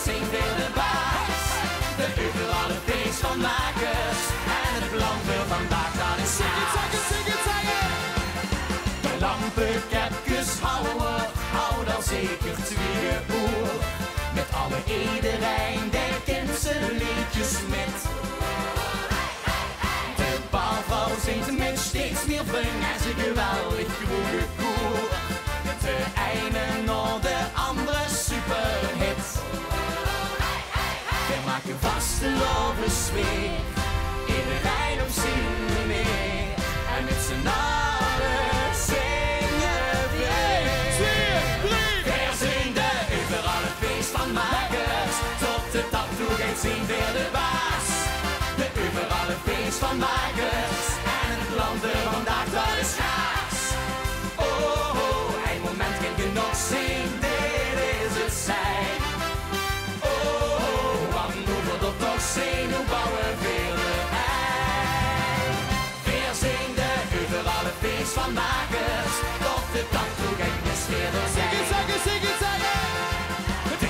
zijn weer de baas. De overale feestmakers en het plan voor vandaag, dat is haast. De lampenkepjes houden al zeker 2 uur. Met alle iedereen, der kent zijn liedjes met. De bouwvrouw zingt met steeds meer fun en ze geweldig vroege koer. De ene naar de andere superhit. We maken vaste lovensfeer, iedereen op zin meer. En met z'n allen zingen weer. Weer zijn de overale feestmakers, tot de tattoo gaat zien weer de baas. De overale feestmakers en het land er vandaag, dat is gaas. Oh, oh, een moment kan je nog zien, dit is het zijn. Oh, wat moeten we toch zien, hoe bouwen weer de ei. Weer zijn de overale feestmakers, tot de tattoo gaat dus weer de zijn.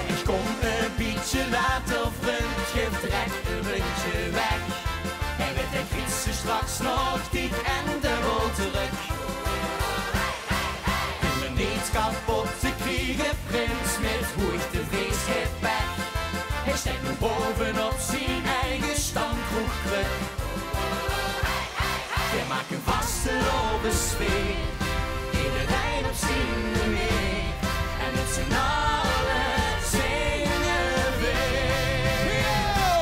Ik kom een beetje later, vriend, geef direct een rondje weg. En met de fietsen straks nog diep en de rol terug. Doe me niet kapot te kriegen, prins, met hoe ik de feestschip weg. Hij steekt nu bovenop zijn eigen stamkroeg terug. We maken vaste lovensfeer, iedereen op zijn manier. En met z'n allen zingen weer.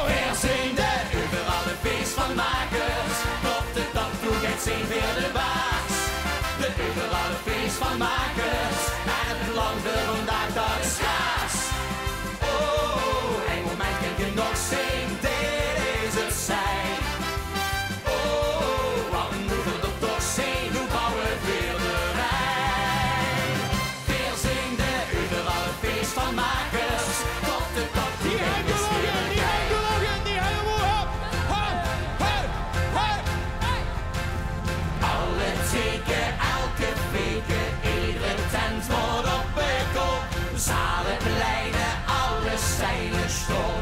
Weer zijn de overale feestmakers, tot de tattoo gaat zijn weer de baas. De overale feestmakers, en het land er vandaag, dat is gaas. Oh, een moment kan je nog zien, dit is het zijn. Oh, wat moeten we er toch zien, hoe bouwen we weer de rij. Weer zijn de overale feestmakers, tot de tattoo gaat dus weer de kei. Alle teken, elke weken, iedere tent wordt opgekocht. Zalen, pleinen, alle stijlen stopt.